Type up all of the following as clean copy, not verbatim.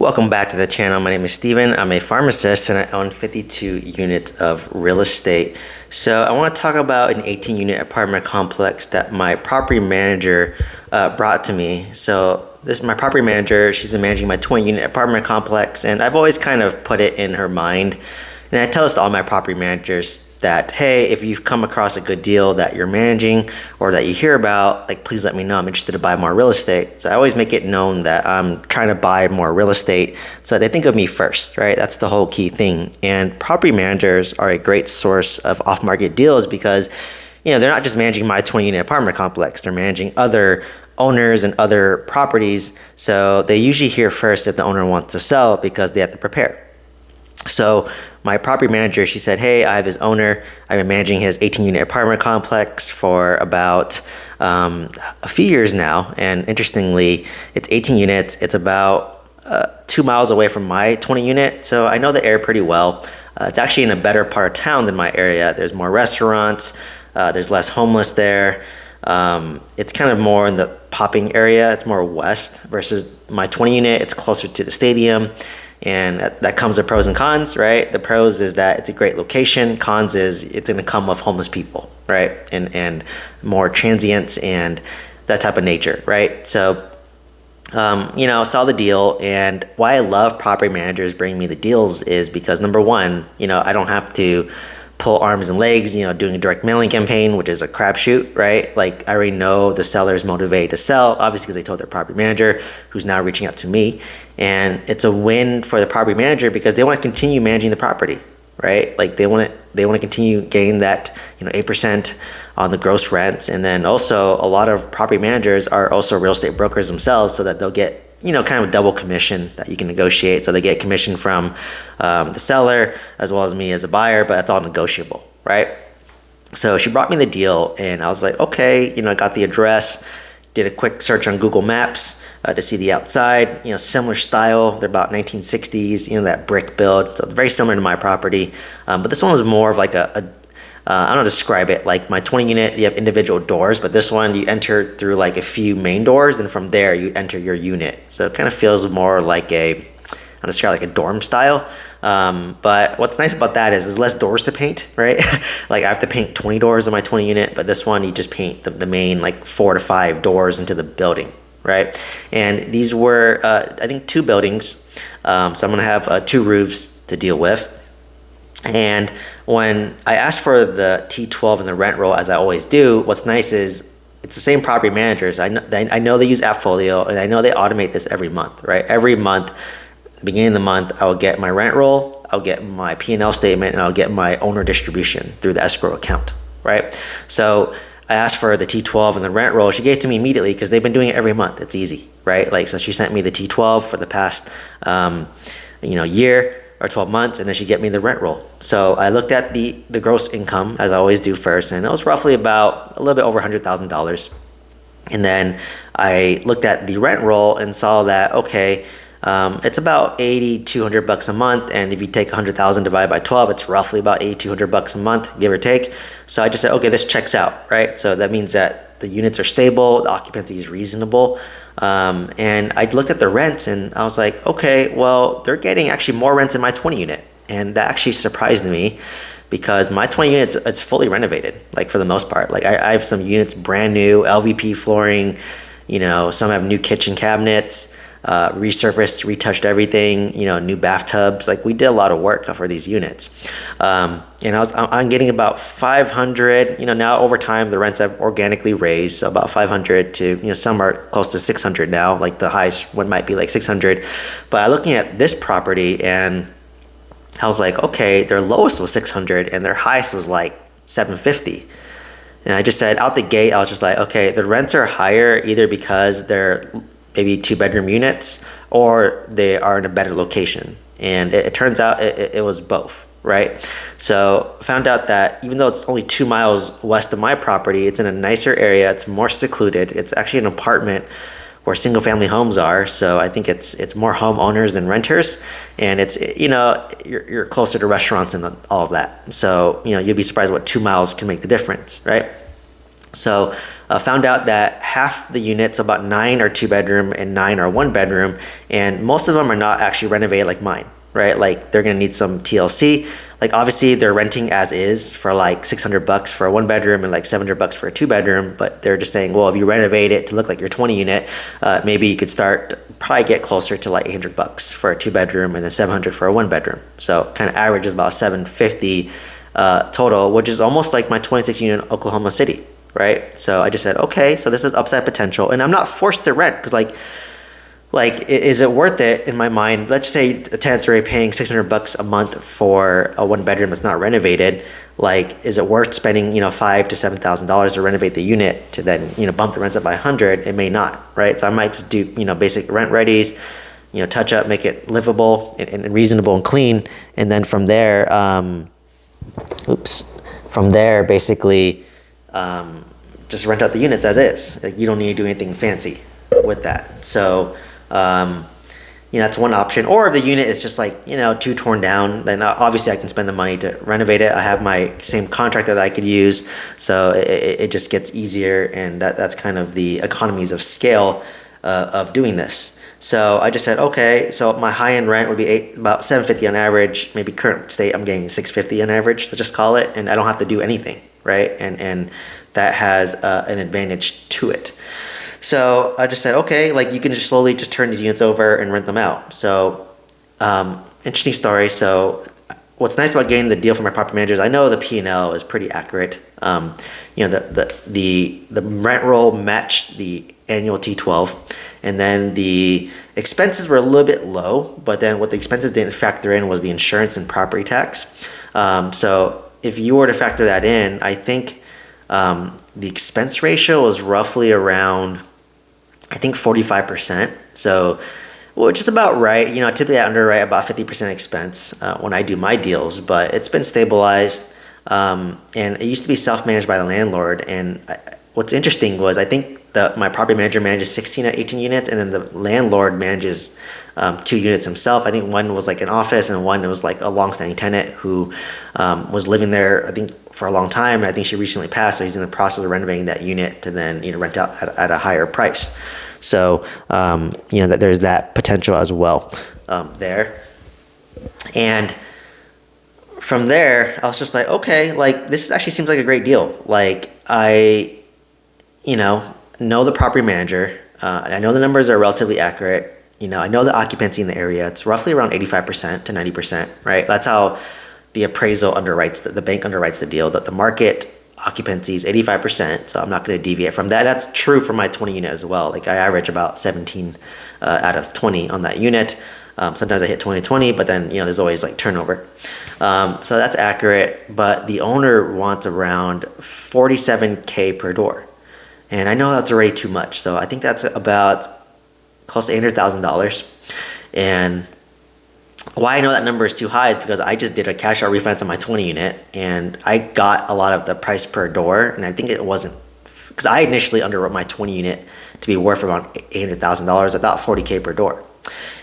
Welcome back to the channel. My name is Steven. I'm a pharmacist and I own 52 units of real estate. So I want to talk about an 18 unit apartment complex that my property manager brought to me. So this is my property manager. She's been managing my 20 unit apartment complex, and I've always kind of put it in her mind. And I tell this to all my property managers that, hey, if you've come across a good deal that you're managing or that you hear about, like, please let me know. I'm interested to buy more real estate. So I always make it known that I'm trying to buy more real estate so they think of me first, right? That's the whole key thing. And property managers are a great source of off-market deals because, they're not just managing my 20 unit apartment complex. They're managing other owners and other properties. So they usually hear first if the owner wants to sell because they have to prepare. So my property manager, she said, hey, I have this owner. I've been managing his 18 unit apartment complex for about a few years now. And interestingly, it's 18 units. It's about 2 miles away from my 20 unit. So I know the area pretty well. It's actually in a better part of town than my area. There's more restaurants. There's less homeless there. It's kind of more in the popping area. It's more west versus my 20 unit. It's closer to the stadium. And that comes with pros and cons, right? The pros is that it's a great location. Cons is it's going to come with homeless people, right? And more transients and that type of nature, right? So, saw the deal. And why I love property managers bringing me the deals is because, number one, I don't have to pull arms and legs, doing a direct mailing campaign, which is a crapshoot, right? Like, I already know the seller is motivated to sell, obviously because they told their property manager, who's now reaching out to me. And it's a win for the property manager because they want to continue managing the property, right? Like, they want to continue getting that, 8% on the gross rents. And then also a lot of property managers are also real estate brokers themselves, so that they'll get kind of a double commission that you can negotiate. So they get commission from the seller as well as me as a buyer, but that's all negotiable, right? So she brought me the deal and I was like, okay, I got the address, did a quick search on Google Maps to see the outside, similar style. They're about 1960s, that brick build. So very similar to my property. But this one was more of like I don't know how to describe it. Like my 20 unit, you have individual doors, but this one you enter through like a few main doors, and from there you enter your unit. So it kind of feels more like I describe like a dorm style. But what's nice about that is there's less doors to paint, right? Like I have to paint 20 doors on my 20 unit, but this one you just paint the main like 4 to 5 doors into the building, right? And these were I think 2 buildings. So I'm gonna have 2 roofs to deal with. And when I asked for the T12 and the rent roll, as I always do, what's nice is it's the same property managers. I know they use AppFolio, and I know they automate this every month, right? Every month, beginning of the month, I'll get my rent roll, I'll get my P&L statement, and I'll get my owner distribution through the escrow account, right? So I asked for the T12 and the rent roll. She gave it to me immediately because they've been doing it every month. It's easy, right? Like, so she sent me the T12 for the past, year or 12 months, and then she get me the rent roll. So I looked at the gross income, as I always do first, and it was roughly about a little bit over $100,000. And then I looked at the rent roll and saw that, okay, it's about $8,200 a month, and if you take 100,000 divided by 12, it's roughly about $8,200 a month, give or take. So I just said, okay, this checks out, right? So that means that the units are stable, the occupancy is reasonable. And I looked at the rents and I was like, okay, well, they're getting actually more rents in my 20 unit. And that actually surprised me because my 20 units, it's fully renovated, like for the most part. Like I have some units brand new, LVP flooring, some have new kitchen cabinets, resurfaced, retouched everything, new bathtubs. Like we did a lot of work for these units. And I'm getting about 500, now over time, the rents have organically raised. So about 500 to, some are close to 600 now, like the highest one might be like 600. But I'm looking at this property and I was like, okay, their lowest was 600 and their highest was like 750. And I just said out the gate, I was just like, okay, the rents are higher either because they're maybe 2-bedroom units or they are in a better location. And it turns out it was both, right? So found out that even though it's only 2 miles west of my property, it's in a nicer area, it's more secluded. It's actually an apartment where single family homes are. So I think it's more homeowners than renters. And it's, you're closer to restaurants and all of that. So, you'll be surprised what 2 miles can make the difference, right? So found out that half the units, about 9 are 2 bedroom and 9 are 1 bedroom, and most of them are not actually renovated like mine, right? Like they're gonna need some TLC. Like obviously they're renting as is for like $600 for a 1 bedroom and like $700 for a 2 bedroom, but they're just saying, well, if you renovate it to look like your 20 unit, maybe you could probably get closer to like $800 for a 2 bedroom and then 700 for a 1 bedroom. So kind of average is about 750 total, which is almost like my 26 unit in Oklahoma City, right? So I just said, okay, so this is upside potential, and I'm not forced to rent because is it worth it in my mind? Let's say a tenant's already paying $600 a month for a 1 bedroom that's not renovated. Like, is it worth spending $5,000 to $7,000 to renovate the unit to then bump the rents up by 100? It may not, right? So I might just do basic rent readies, touch up, make it livable and reasonable and clean, and then from there, basically, just rent out the units as is. Like, you don't need to do anything fancy with that. So, that's one option. Or if the unit is just like, too torn down, then obviously I can spend the money to renovate it. I have my same contractor that I could use. So it just gets easier, and that's kind of the economies of scale of doing this. So I just said, okay, so my high-end rent would be about $750 on average. Maybe current state, I'm getting $650 on average, let's just call it, and I don't have to do anything, right? And that has an advantage to it. So I just said, okay, like you can just slowly just turn these units over and rent them out. So interesting story. So what's nice about getting the deal from my property managers, I know the P&L is pretty accurate. The rent roll matched the annual T12, and then the expenses were a little bit low, but then what the expenses didn't factor in was the insurance and property tax. So if you were to factor that in, I think the expense ratio was roughly around, I think 45%. So, which is about right. Typically I underwrite about 50% expense when I do my deals, but it's been stabilized. And it used to be self-managed by the landlord. And what's interesting was I think my property manager manages 16 or 18 units, and then the landlord manages 2 units himself. I think one was like an office, and one was like a long-standing tenant who was living there, I think, for a long time. And I think she recently passed, so he's in the process of renovating that unit to then rent out at a higher price. So that there's that potential as well there. And from there, I was just like, okay, like this actually seems like a great deal. Like I know the property manager. I know the numbers are relatively accurate. I know the occupancy in the area. It's roughly around 85% to 90%, right? That's how the appraisal underwrites, the bank underwrites the deal, that the market occupancy is 85%. So I'm not going to deviate from that. That's true for my 20 unit as well. Like I average about 17 out of 20 on that unit. Sometimes I hit 20/20, but then, there's always like turnover. So that's accurate, but the owner wants around $47K per door. And I know that's already too much. So I think that's about close to $800,000. And why I know that number is too high is because I just did a cash out refinance on my 20 unit, and I got a lot of the price per door. And I think it wasn't, because I initially underwrote my 20 unit to be worth around $800,000. I thought $40K per door.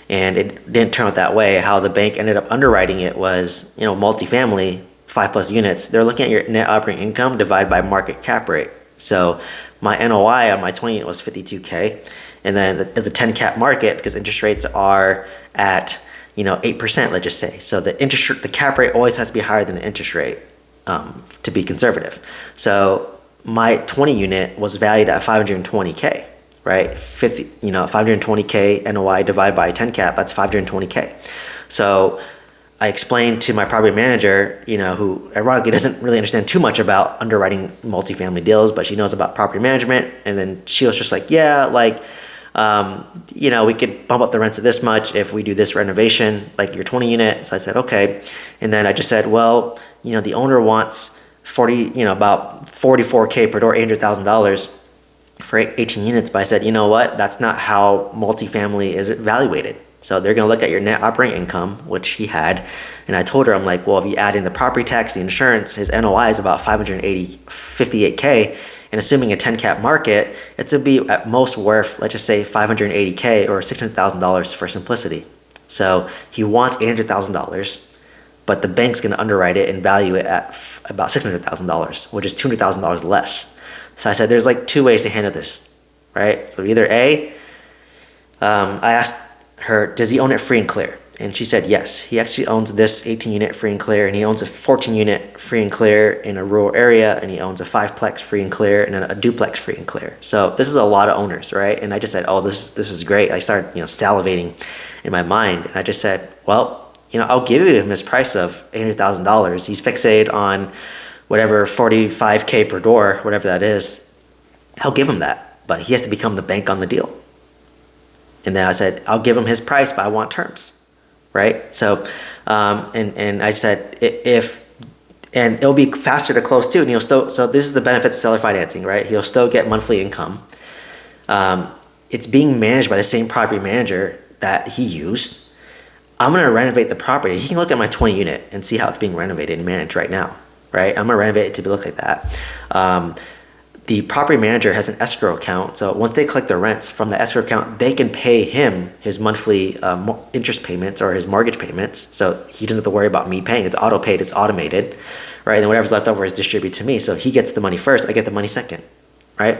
And it didn't turn out that way. How the bank ended up underwriting it was, multifamily, 5+ units. They're looking at your net operating income divided by market cap rate. So my NOI on my 20 unit was 52K. And then it's a 10 cap market because interest rates are at 8%, let's just say. So the cap rate always has to be higher than the interest rate to be conservative. So my 20 unit was valued at 520K, right? 520K NOI divided by 10 cap, that's 520K. So I explained to my property manager, who ironically doesn't really understand too much about underwriting multifamily deals, but she knows about property management. And then she was just like, yeah, like, we could bump up the rents to this much if we do this renovation, like your 20 unit. So I said, okay. And then I just said, well, the owner wants about 44K per door, $800,000 for 18 units. But I said, you know what? That's not how multifamily is evaluated. So they're going to look at your net operating income, which he had. And I told her, I'm like, well, if you add in the property tax, the insurance, his NOI is about 58K. And assuming a 10 cap market, it's going to be at most worth, let's just say 580K or $600,000 for simplicity. So he wants $800,000, but the bank's going to underwrite it and value it at about $600,000, which is $200,000 less. So I said, there's like two ways to handle this, right? So either A, I asked her, does he own it free and clear? And she said yes. He actually owns this 18 unit free and clear, and he owns a 14 unit free and clear in a rural area, and he owns a 5-plex free and clear and a duplex free and clear. So this is a lot of owners, right? And I just said, oh, this is great. I started salivating in my mind, and I just said, well, I'll give him his price of $800,000. He's fixated on whatever 45K per door, whatever that is. I'll give him that, but he has to become the bank on the deal. And then I said, I'll give him his price, but I want terms. Right? So, and I said, and it'll be faster to close too. And so this is the benefits of seller financing, right? He'll still get monthly income. It's being managed by the same property manager that he used. I'm going to renovate the property. He can look at my 20 unit and see how it's being renovated and managed right now, right? I'm going to renovate it to look like that. The property manager has an escrow account, so once they collect their rents from the escrow account, they can pay him his monthly interest payments or his mortgage payments, so he doesn't have to worry about me paying. It's auto paid, it's automated, right? And then whatever's left over is distributed to me, so he gets the money first, I get the money second, right?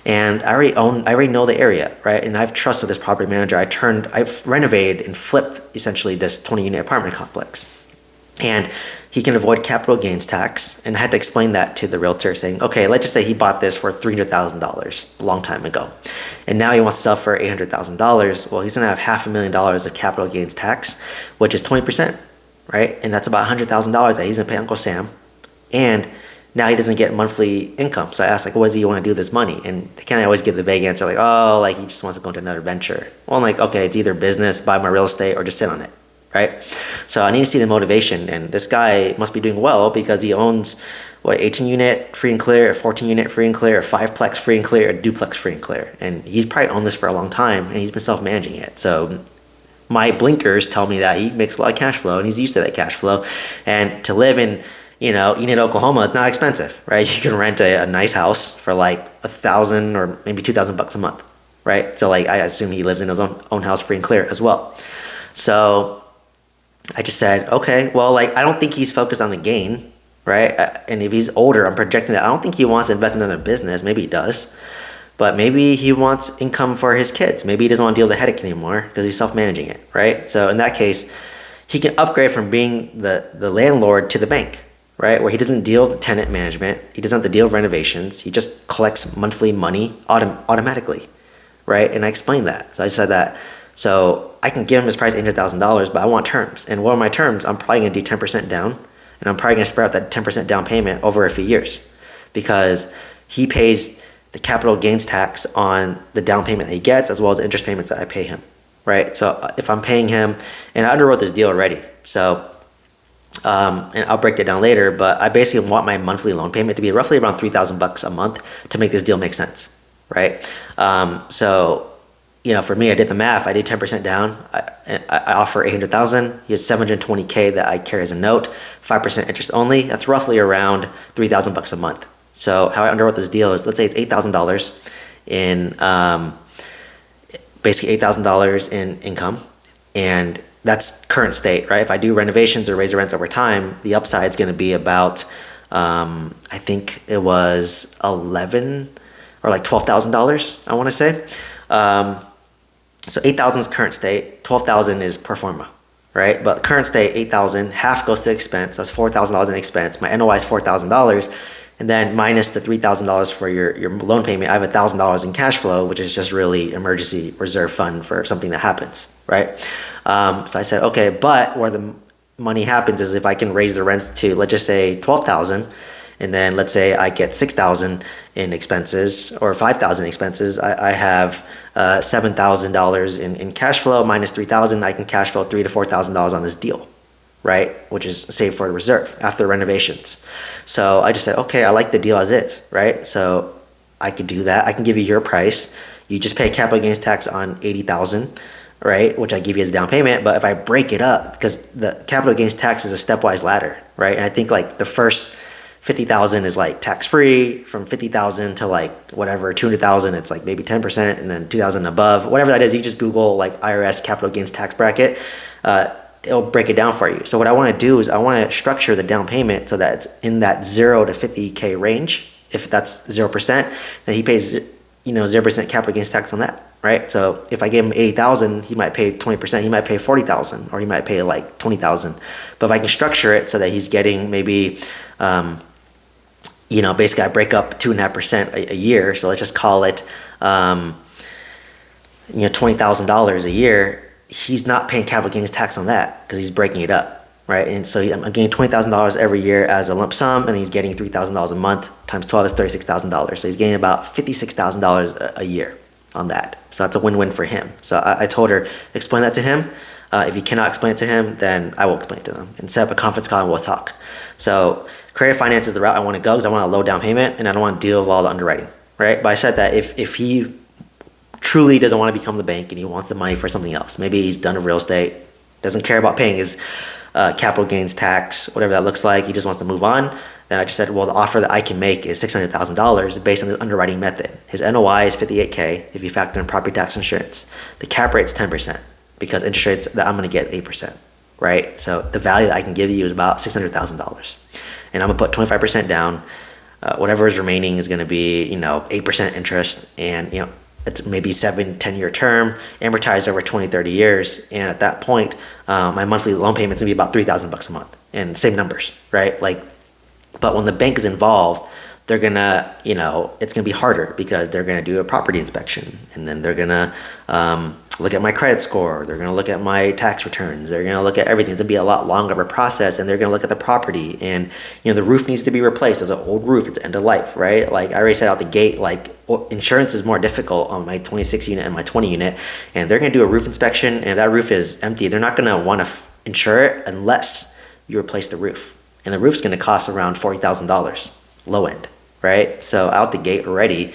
And I already know the area, right? And I've trusted this property manager. I've renovated and flipped essentially this 20-unit apartment complex. And he can avoid capital gains tax. And I had to explain that to the realtor, saying, okay, let's just say he bought this for $300,000 a long time ago. And now he wants to sell for $800,000. Well, he's going to have $500,000 of capital gains tax, which is 20%, right? And that's about $100,000 that he's going to pay Uncle Sam. And now he doesn't get monthly income. So I asked, like, what does he want to do with this money? And they kind of always give the vague answer, like, oh, like he just wants to go into another venture. Well, I'm like, okay, it's either business, buy my real estate, or just sit on it. Right? So I need to see the motivation, and this guy must be doing well because he owns 18 unit free and clear, a 14 unit free and clear, a 5-plex free and clear, a duplex free and clear. And he's probably owned this for a long time, and he's been self-managing it. So my blinkers tell me that he makes a lot of cash flow, and he's used to that cash flow. And to live in, Enid, Oklahoma, it's not expensive, right? You can rent a nice house for like $1,000 or maybe $2,000 a month, right? So like I assume he lives in his own house free and clear as well. So I just said, okay, well, like, I don't think he's focused on the gain, right? And if he's older, I'm projecting that I don't think he wants to invest in another business. Maybe he does, but maybe he wants income for his kids. Maybe he doesn't want to deal with the headache anymore because he's self-managing it, right? So in that case, he can upgrade from being the landlord to the bank, right? Where he doesn't deal with tenant management. He doesn't have to deal with renovations. He just collects monthly money automatically, right? And I explained that. So I said that. So I can give him his price $800,000, but I want terms. And what are my terms? I'm probably going to do 10% down, and I'm probably going to spread out that 10% down payment over a few years because he pays the capital gains tax on the down payment that he gets as well as interest payments that I pay him, right? So if I'm paying him, and I underwrote this deal already, so and I'll break it down later, but I basically want my monthly loan payment to be roughly around $3,000 a month to make this deal make sense, right? So for me, I did the math. I did 10% down. I offer $800,000. He has $720K that I carry as a note, 5% interest only. That's roughly around $3,000 a month. So how I underwrote this deal is, let's say it's $8,000 in, basically $8,000 in income, and that's current state, right? If I do renovations or raise the rents over time, the upside is going to be about, I think it was $11 or like $12,000. I want to say. So 8,000 is current state, 12,000 is pro forma, right? But current state, 8,000, half goes to expense. That's $4,000 in expense. My NOI is $4,000, and then minus the $3,000 for your loan payment, I have $1,000 in cash flow, which is just really emergency reserve fund for something that happens, right? So I said, okay, but where the money happens is if I can raise the rents to, let's just say 12,000, and then let's say I get 6,000 in expenses or 5,000 expenses, I have $7,000 in cash flow minus 3,000. I can cash flow $3,000 to $4,000 on this deal, right? Which is saved for a reserve after renovations. So I just said, okay, I like the deal as is, right? So I could do that. I can give you your price. You just pay capital gains tax on 80,000, right? Which I give you as a down payment. But if I break it up, because the capital gains tax is a stepwise ladder, right? And I think like the first 50,000 is like tax free. From 50,000 to like whatever 200,000, it's like maybe 10%, and then 2,000 above, whatever that is. You just Google like IRS capital gains tax bracket. It'll break it down for you. So what I want to do is I want to structure the down payment so that it's in that 0 to 50K range If that's 0%, then he pays 0% capital gains tax on that, right? So if I gave him 80,000, he might pay 20%. He might pay 40,000, or he might pay like 20,000. But if I can structure it so that he's getting maybe, basically I break up 2.5% a year. So let's just call it, $20,000 a year. He's not paying capital gains tax on that because he's breaking it up, right? And so I'm getting $20,000 every year as a lump sum, and he's getting $3,000 a month times 12 is $36,000. So he's getting about $56,000 a year on that. So that's a win-win for him. So I told her, explain that to him. If you cannot explain it to him, then I will explain it to them and set up a conference call and we'll talk. So creative finance is the route I want to go because I want a low down payment and I don't want to deal with all the underwriting, right? But I said that if he truly doesn't want to become the bank and he wants the money for something else, maybe he's done with real estate, doesn't care about paying his capital gains tax, whatever that looks like, he just wants to move on, then I just said, well, the offer that I can make is $600,000 based on the underwriting method. His NOI is $58K if you factor in property tax insurance. The cap rate's 10% because interest rates that I'm going to get 8%, right? So the value that I can give you is about $600,000. And I'm going to put 25% down. Whatever is remaining is going to be, 8% interest, and, it's maybe 7-10 year term, amortized over 20-30 years. And at that point, my monthly loan payment's going to be about $3,000 a month, and same numbers, right? But when the bank is involved, they're gonna, it's gonna be harder because they're gonna do a property inspection, and then they're gonna look at my credit score, they're gonna look at my tax returns, they're gonna look at everything. It's gonna be a lot longer of a process, and they're gonna look at the property, and the roof needs to be replaced. It's an old roof, it's end of life, right? Like I already said out the gate, insurance is more difficult on my 26 unit and my 20 unit, and they're gonna do a roof inspection, and if that roof is empty, they're not gonna want to insure it unless you replace the roof. And the roof's going to cost around $40,000 low end, right? So out the gate already,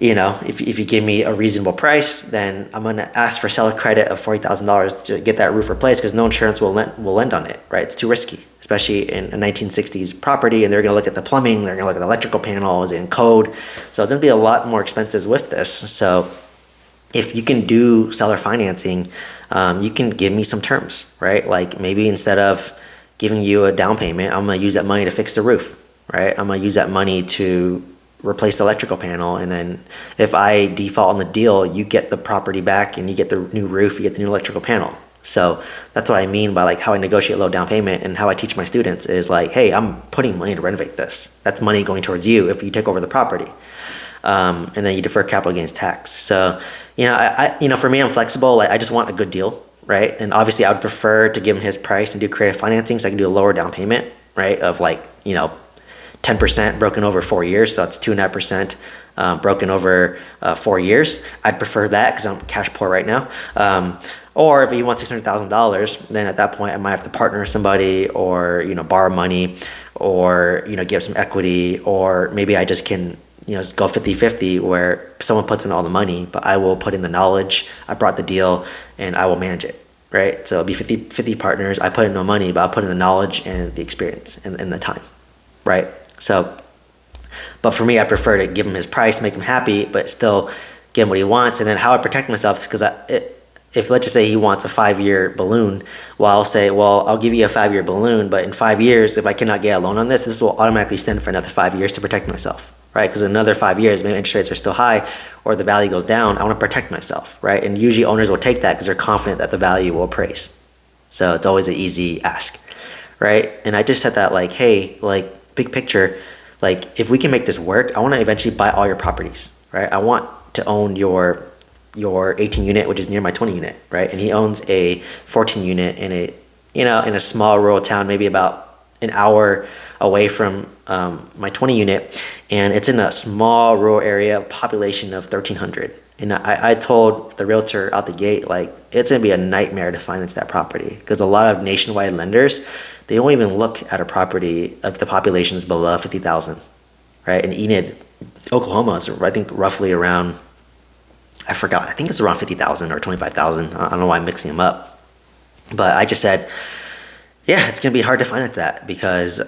if you give me a reasonable price, then I'm going to ask for seller credit of $40,000 to get that roof replaced because no insurance will lend on it, right? It's too risky, especially in a 1960s property, and they're going to look at the plumbing, they're going to look at the electrical panels and code. So it's going to be a lot more expensive with this. So if you can do seller financing, you can give me some terms, right? Like maybe instead of giving you a down payment, I'm going to use that money to fix the roof, right? I'm going to use that money to replace the electrical panel. And then if I default on the deal, you get the property back and you get the new roof, you get the new electrical panel. So that's what I mean by how I negotiate low down payment, and how I teach my students is hey, I'm putting money to renovate this. That's money going towards you if you take over the property. And then you defer capital gains tax. So, for me, I'm flexible. I just want a good deal, right? And obviously I would prefer to give him his price and do creative financing so I can do a lower down payment, right? Of 10% broken over 4 years. So it's 2.5% broken over 4 years. I'd prefer that because I'm cash poor right now. Or if he wants $600,000, then at that point I might have to partner with somebody, or, borrow money, or, give some equity, or maybe I just can go 50-50 where someone puts in all the money, but I will put in the knowledge. I brought the deal and I will manage it, right? So it'll be 50 partners. I put in no money, but I'll put in the knowledge and the experience and the time, right? So, but for me, I prefer to give him his price, make him happy, but still give him what he wants. And then how I protect myself, because if let's just say he wants a 5-year balloon, well, I'll say, well, I'll give you a 5-year balloon, but in 5 years, if I cannot get a loan on this will automatically extend for another 5 years to protect myself. Right, because in another 5 years, maybe interest rates are still high or the value goes down. I want to protect myself, right? And usually owners will take that because they're confident that the value will appraise. So it's always an easy ask, right? And I just said that hey, big picture, if we can make this work, I want to eventually buy all your properties, right? I want to own your 18 unit, which is near my 20 unit, right? And he owns a 14 unit in a small rural town, maybe about an hour away from my 20 unit, and it's in a small rural area of population of 1,300. And I told the realtor out the gate, it's gonna be a nightmare to finance that property because a lot of nationwide lenders, they won't even look at a property if the population is below 50,000, right? And Enid, Oklahoma is I think roughly around, I forgot, I think it's around 50,000 or 25,000. I don't know why I'm mixing them up, but I just said, yeah, it's going to be hard to finance that because,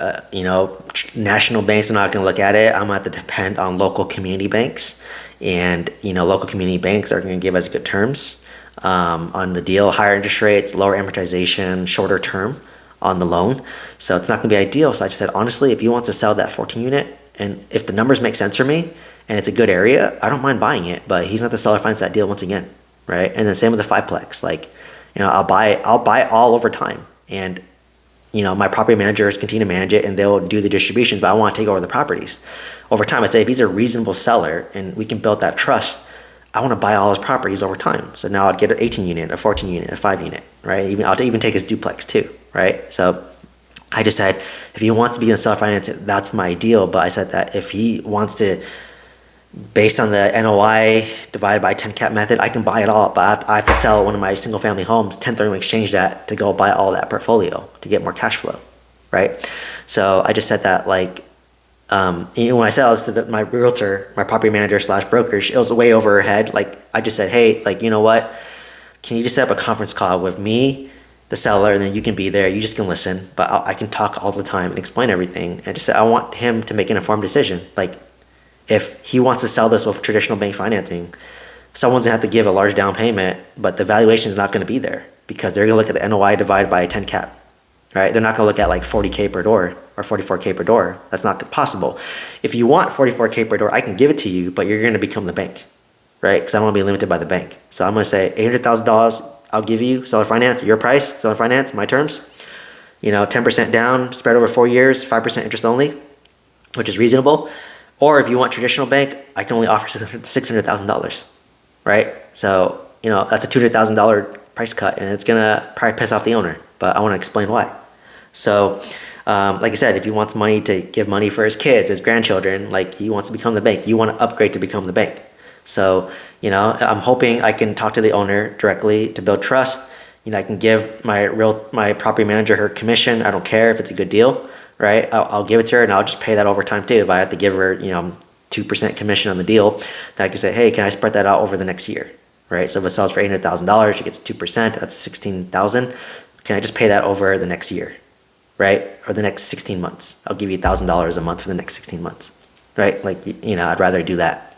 national banks are not going to look at it. I'm going to have to depend on local community banks. And, local community banks are going to give us good terms on the deal, higher interest rates, lower amortization, shorter term on the loan. So it's not gonna be ideal. So I just said, honestly, if he wants to sell that 14 unit, and if the numbers make sense for me and it's a good area, I don't mind buying it, but he's not the seller finance that deal once again, right? And then same with the fiveplex. Like, I'll buy all over time. And my property managers continue to manage it and they'll do the distributions, but I want to take over the properties. Over time, I'd say if he's a reasonable seller and we can build that trust, I want to buy all his properties over time. So now I'd get an 18 unit, a 14 unit, a 5 unit, right? I'll even take his duplex too, right? So I just said, if he wants to be in seller finance, that's my ideal. But I said that if he wants to, based on the NOI divided by 10 cap method, I can buy it all, but I have to sell one of my single family homes, 1031 exchange that to go buy all that portfolio to get more cash flow, right? So I just said that when I sell this to my realtor, my property manager / broker, it was way over her head. Like I just said, hey, you know what? Can you just set up a conference call with me, the seller, and then you can be there. You just can listen, but I can talk all the time and explain everything. And just said, I want him to make an informed decision. Like, if he wants to sell this with traditional bank financing, someone's gonna have to give a large down payment, but the valuation is not gonna be there because they're gonna look at the NOI divided by a 10 cap, right? They're not gonna look at like 40K per door or 44K per door. That's not possible. If you want 44K per door, I can give it to you, but you're gonna become the bank, right? Because I don't wanna be limited by the bank. So I'm gonna say $800,000, I'll give you seller finance, your price, seller finance, my terms. 10% down, spread over 4 years, 5% interest only, which is reasonable. Or if you want traditional bank, I can only offer $600,000, right? So, that's a $200,000 price cut and it's gonna probably piss off the owner, but I wanna explain why. So, like I said, if he wants money to give money for his kids, his grandchildren, like he wants to become the bank, you wanna upgrade to become the bank. So, I'm hoping I can talk to the owner directly to build trust. I can give my property manager her commission. I don't care if it's a good deal. Right, I'll give it to her and I'll just pay that over time too. If I have to give her, 2% commission on the deal, then I can say, hey, can I spread that out over the next year? Right, so if it sells for $800,000, she gets 2%. That's $16,000. Can I just pay that over the next year, right, or the next 16 months? I'll give you $1,000 a month for the next 16 months, right? I'd rather do that.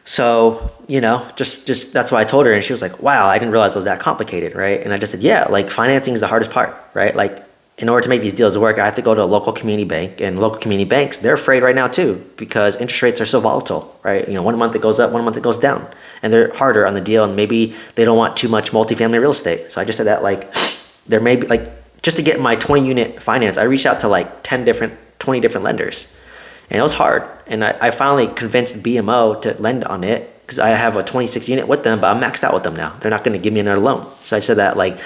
So, just that's why I told her, and she was like, wow, I didn't realize it was that complicated, right? And I just said, yeah, like financing is the hardest part, right? Like, in order to make these deals work, I have to go to a local community bank, and local community banks, they're afraid right now too because interest rates are so volatile, right? 1 month it goes up, 1 month it goes down, and they're harder on the deal, and maybe they don't want too much multifamily real estate. So I just said that there may be just to get my 20 unit finance, I reached out to 20 different lenders, and it was hard. And I finally convinced BMO to lend on it because I have a 26 unit with them, but I'm maxed out with them now. They're not going to give me another loan. So I said that I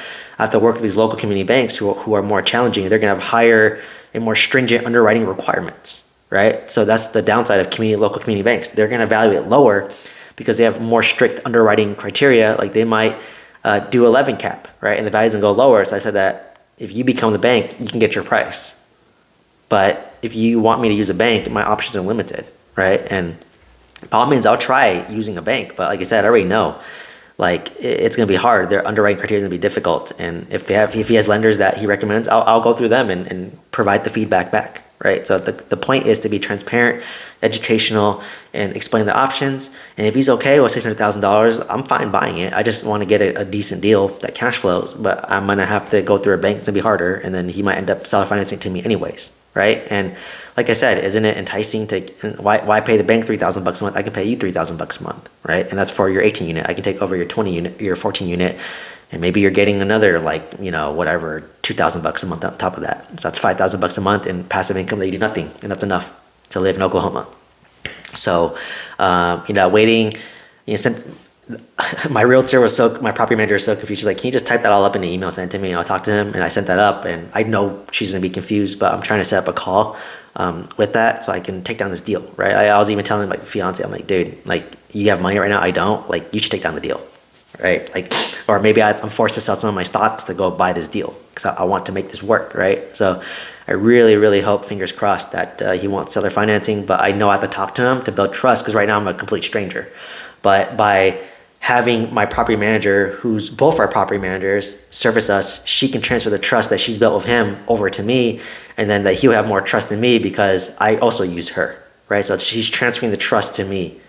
have to work with these local community banks who are more challenging. They're going to have higher and more stringent underwriting requirements, right? So that's the downside of local community banks. They're going to evaluate lower because they have more strict underwriting criteria. Like they might do 11 cap, right? And the value's going to go lower. So I said that if you become the bank, you can get your price. But if you want me to use a bank, my options are limited, right? And by all means, I'll try using a bank. But like I said, I already know it's going to be hard. Their underwriting criteria is going to be difficult. And if he has lenders that he recommends, I'll go through them and provide the feedback back, right? So the point is to be transparent, educational, and explain the options. And if he's okay with $600,000, I'm fine buying it. I just want to get a decent deal that cash flows, but I'm going to have to go through a bank. It's going to be harder. And then he might end up seller financing to me anyways, right? And like I said, isn't it enticing why pay the bank $3,000 a month? I can pay you $3,000 a month, right? And that's for your 18 unit. I can take over your 20 unit, your 14 unit, and maybe you're getting another whatever, $2,000 a month on top of that. So that's $5,000 a month in passive income that you do nothing, and that's enough to live in Oklahoma. So, waiting, my realtor my property manager was so confused. She's like, can you just type that all up in the email, send it to me, and I'll talk to him. And I sent that up, and I know she's gonna be confused, but I'm trying to set up a call with that so I can take down this deal, right? I was even telling my fiance, I'm like, dude, you have money right now, I don't, you should take down the deal, right? Or maybe I'm forced to sell some of my stocks to go buy this deal because I want to make this work, right? So I really, really hope, fingers crossed, that he wants seller financing, but I know I have to talk to him to build trust because right now I'm a complete stranger. But by having my property manager, who's both our property managers, service us, she can transfer the trust that she's built with him over to me, and then that he'll have more trust in me because I also use her, right? So she's transferring the trust to me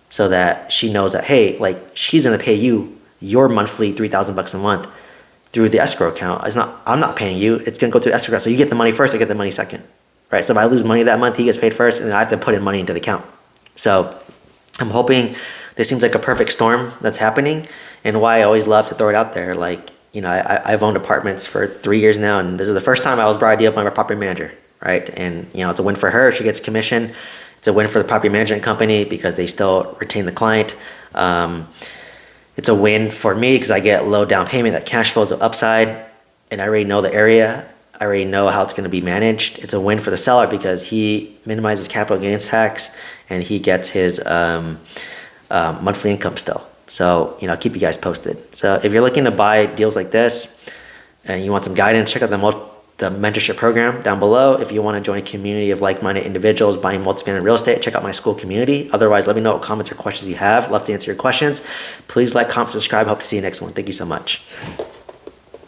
so that she knows that, hey, she's gonna pay you your monthly $3,000 a month through the escrow account. I'm not paying you. It's going to go through the escrow account. So you get the money first, I get the money second, right? So if I lose money that month, he gets paid first, and then I have to put in money into the account. So I'm hoping this seems like a perfect storm that's happening, and why I always love to throw it out there. Like, I've owned apartments for 3 years now, and this is the first time I was brought a deal by my property manager, right? And, it's a win for her. She gets commission. It's a win for the property management company because they still retain the client. It's a win for me because I get low down payment. That cash flow is an upside, and I already know the area. I already know how it's going to be managed. It's a win for the seller because he minimizes capital gains tax and he gets his monthly income still. So, I'll keep you guys posted. So if you're looking to buy deals like this and you want some guidance, check out the mentorship program down below. If you want to join a community of like-minded individuals buying multifamily real estate, check out my school community. Otherwise, let me know what comments or questions you have. Love to answer your questions. Please like, comment, subscribe. Hope to see you next one. Thank you so much.